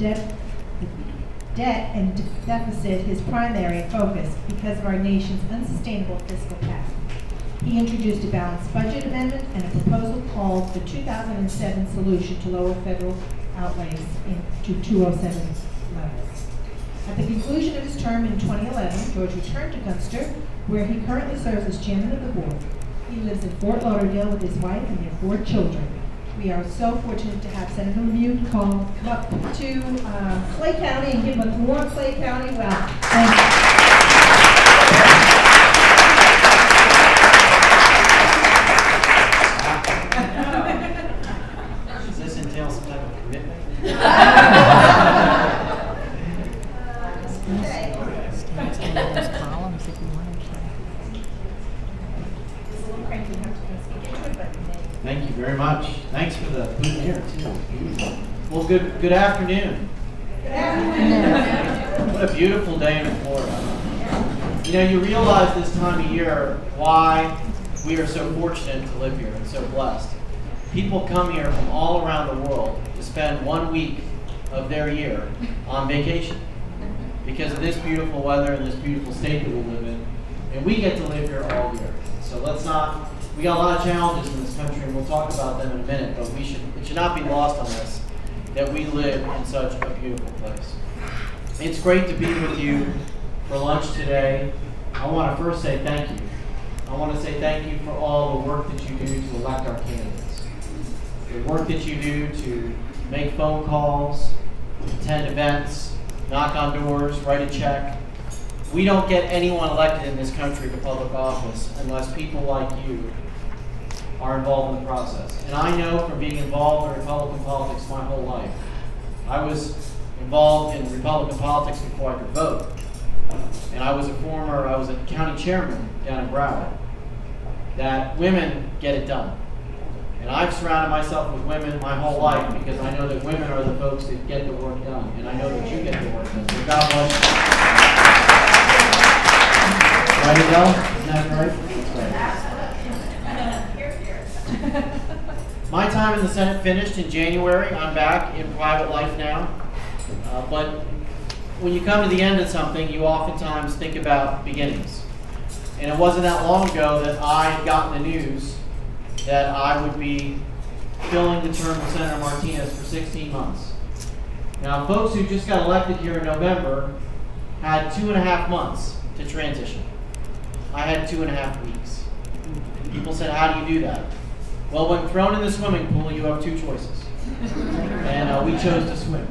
debt and deficit his primary focus because of our nation's unsustainable fiscal path. He introduced a balanced budget amendment and a proposal called the 2007 solution to lower federal outlays to 2007 levels. At the conclusion of his term in 2011, George returned to Gunster, where he currently serves as chairman of the board. He lives in Fort Lauderdale with his wife and their 4 children. We are so fortunate to have Senator Lemeiux come up to Clay County and give a warm Clay County welcome. Thank you. Does this entail some type of commitment? Thank you very much. Thanks for the food here too. Well, good afternoon. Good afternoon. What a beautiful day in Florida. You know, you realize this time of year why we are so fortunate to live here and so blessed. People come here from all around the world to spend 1 week of their year on vacation because of this beautiful weather and this beautiful state that we live in. And we get to live here all year. So we got a lot of challenges in this country, and we'll talk about them in a minute, but it should not be lost on us that we live in such a beautiful place. It's great to be with you for lunch today. I want to first say thank you. I want to say thank you for all the work that you do to elect our candidates. The work that you do to make phone calls, attend events, knock on doors, write a check. We don't get anyone elected in this country to public office unless people like you are involved in the process. And I know from being involved in Republican politics my whole life. I was involved in Republican politics before I could vote. And I was a county chairman down in Broward. That women get it done. And I've surrounded myself with women my whole life because I know that women are the folks that get the work done. And I know that you get the work done. So God bless you. Right, Adele? Isn't that right? That's right. My time in the Senate finished in January. I'm back in private life now. But when you come to the end of something, you oftentimes think about beginnings. And it wasn't that long ago that I had gotten the news that I would be filling the term of Senator Martinez for 16 months. Now, folks who just got elected here in November had 2.5 months to transition. I had 2.5 weeks. People said, how do you do that? Well, when thrown in the swimming pool, you have 2 choices. And we chose to swim.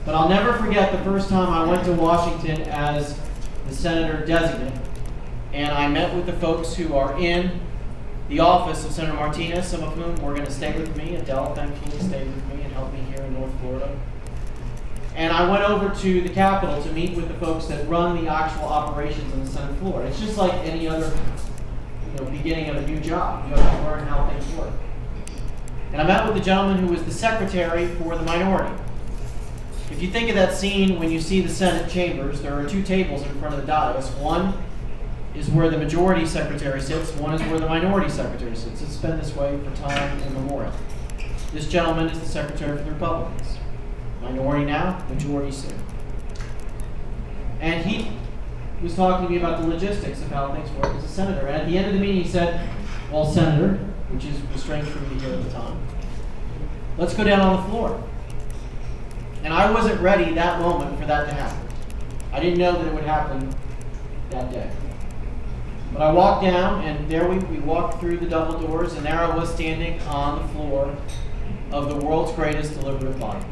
But I'll never forget the first time I went to Washington as the senator designate, and I met with the folks who are in the office of Senator Martinez, some of whom were going to stay with me. Adele, thankfully, stayed with me and helped me here in North Florida. And I went over to the Capitol to meet with the folks that run the actual operations on the Senate floor. It's just like any other beginning of a new job. You have to learn how things work. And I met with the gentleman who was the secretary for the minority. If you think of that scene when you see the Senate chambers, there are 2 tables in front of the dais. One is where the majority secretary sits, one is where the minority secretary sits. It's been this way for time immemorial. This gentleman is the secretary for the Republicans. Minority now, majority soon. And he was talking to me about the logistics of how things work as a senator. And at the end of the meeting he said, well, Senator, which was strange for me to hear at the time, let's go down on the floor. And I wasn't ready that moment for that to happen. I didn't know that it would happen that day. But I walked down, and there we walked through the double doors, and there I was standing on the floor of the world's greatest deliberative body.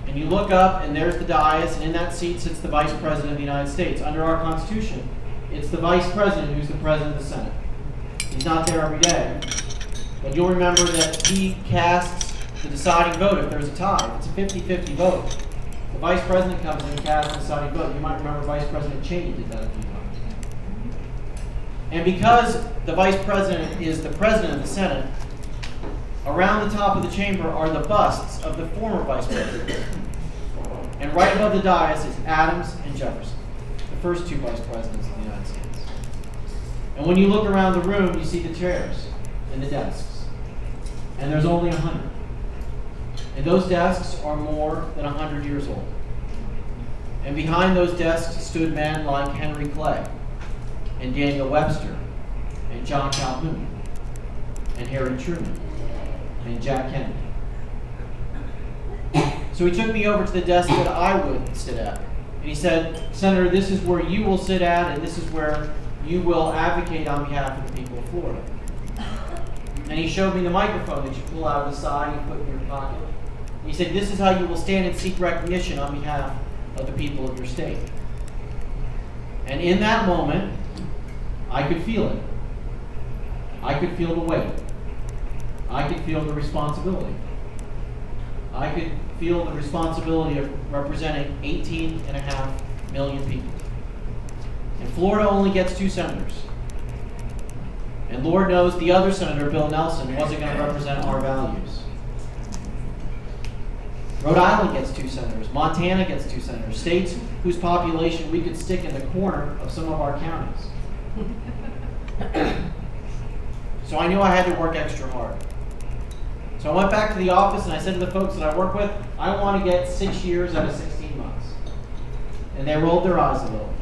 And you look up, and there's the dais, and in that seat sits the Vice President of the United States. Under our Constitution, it's the Vice President who's the President of the Senate. He's not there every day. But you'll remember that he casts the deciding vote if there's a tie. If it's a 50-50 vote, the Vice President comes in and casts the deciding vote. You might remember Vice President Cheney did that a few times. And because the Vice President is the President of the Senate, around the top of the chamber are the busts of the former Vice President. And right above the dais is Adams and Jefferson, the first 2 Vice Presidents of the United States. And when you look around the room, you see the chairs and the desks. And there's only 100. And those desks are more than 100 years old. And behind those desks stood men like Henry Clay, and Daniel Webster, and John Calhoun, and Harry Truman, and Jack Kennedy. So he took me over to the desk that I would sit at. And he said, Senator, this is where you will sit at, and this is where you will advocate on behalf of the people of Florida. And he showed me the microphone that you pull out of the side and put in your pocket. And he said, this is how you will stand and seek recognition on behalf of the people of your state. And in that moment, I could feel it. I could feel the weight. I could feel the responsibility. I could feel the responsibility of representing 18.5 million people. And Florida only gets 2 senators. And Lord knows the other senator, Bill Nelson, wasn't going to represent our values. Rhode Island gets 2 senators. Montana gets 2 senators. States whose population we could stick in the corner of some of our counties. So I knew I had to work extra hard. So I went back to the office and I said to the folks that I work with, I want to get 6 years out of 16 months. And they rolled their eyes a little.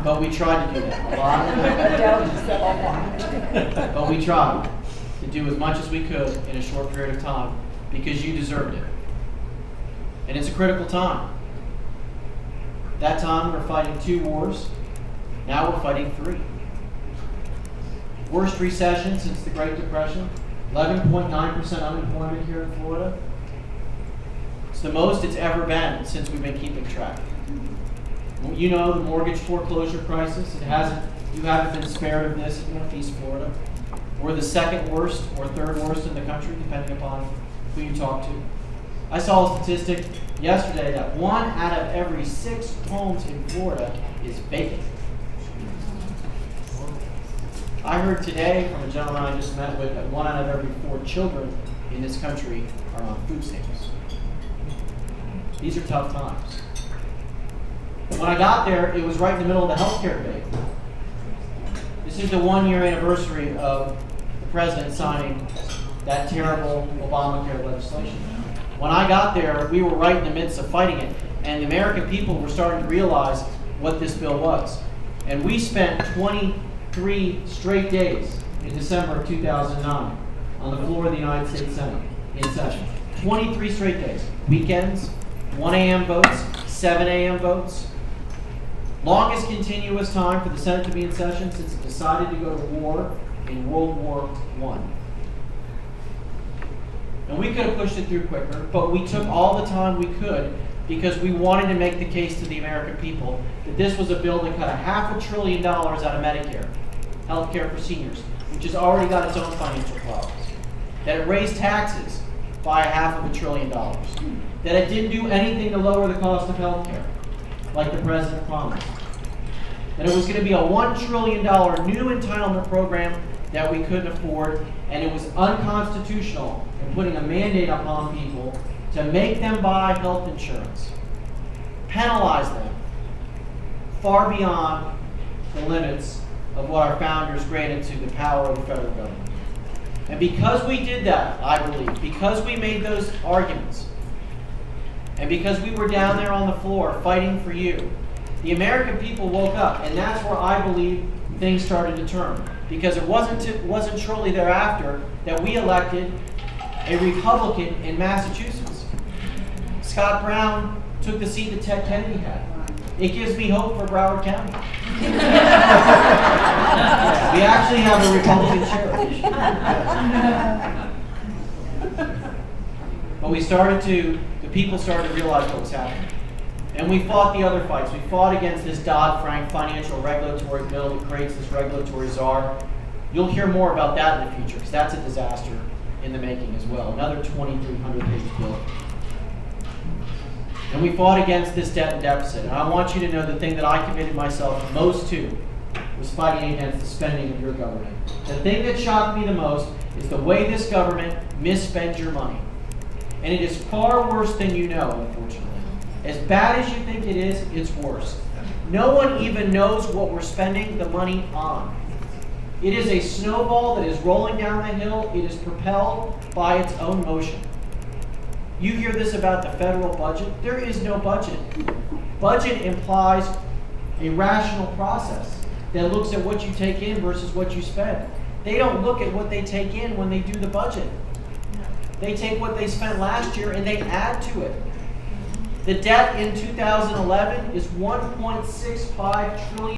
But we tried to do that. But we tried to do as much as we could in a short period of time because you deserved it. And it's a critical time. At that time, we were fighting 2 wars. Now we're fighting 3. Worst recession since the Great Depression. 11.9% unemployment here in Florida. It's the most it's ever been since we've been keeping track. You know the mortgage foreclosure crisis. You haven't been spared of this in Northeast Florida. We're the 2nd worst or 3rd worst in the country, depending upon who you talk to. I saw a statistic yesterday that 1 out of every 6 homes in Florida is vacant. I heard today from a gentleman I just met with that 1 out of every 4 children in this country are on food stamps. These are tough times. When I got there, it was right in the middle of the healthcare debate. This is the 1-year anniversary of the president signing that terrible Obamacare legislation. When I got there, we were right in the midst of fighting it, and the American people were starting to realize what this bill was. And we spent 23 straight days in December of 2009 on the floor of the United States Senate in session. 23 straight days. Weekends, 1 a.m. votes, 7 a.m. votes. Longest continuous time for the Senate to be in session since it decided to go to war in World War I. And we could have pushed it through quicker, but we took all the time we could because we wanted to make the case to the American people that this was a bill that cut $500 billion out of Medicare, health care for seniors, which has already got its own financial problems. That it raised taxes by $500 billion. That it didn't do anything to lower the cost of health care, like the president promised. That it was going to be a $1 trillion new entitlement program that we couldn't afford, and it was unconstitutional in putting a mandate upon people to make them buy health insurance, penalize them far beyond the limits of what our founders granted to the power of the federal government. And because we did that, I believe, because we made those arguments, and because we were down there on the floor fighting for you, the American people woke up, and that's where I believe things started to turn. Because it wasn't shortly thereafter that we elected a Republican in Massachusetts. Scott Brown took the seat that Ted Kennedy had. It gives me hope for Broward County. We actually have a Republican sheriff. But the people started to realize what was happening. And we fought the other fights. We fought against this Dodd-Frank financial regulatory bill that creates this regulatory czar. You'll hear more about that in the future because that's a disaster in the making as well. Another 2,300-page bill. And we fought against this debt and deficit. And I want you to know the thing that I committed myself most to was fighting against the spending of your government. The thing that shocked me the most is the way this government misspends your money. And it is far worse than you know, unfortunately. As bad as you think it is, it's worse. No one even knows what we're spending the money on. It is a snowball that is rolling down the hill. It is propelled by its own motion. You hear this about the federal budget. There is no budget. Budget implies a rational process that looks at what you take in versus what you spend. They don't look at what they take in when they do the budget. They take what they spent last year and they add to it. The debt in 2011 is $1.65 trillion.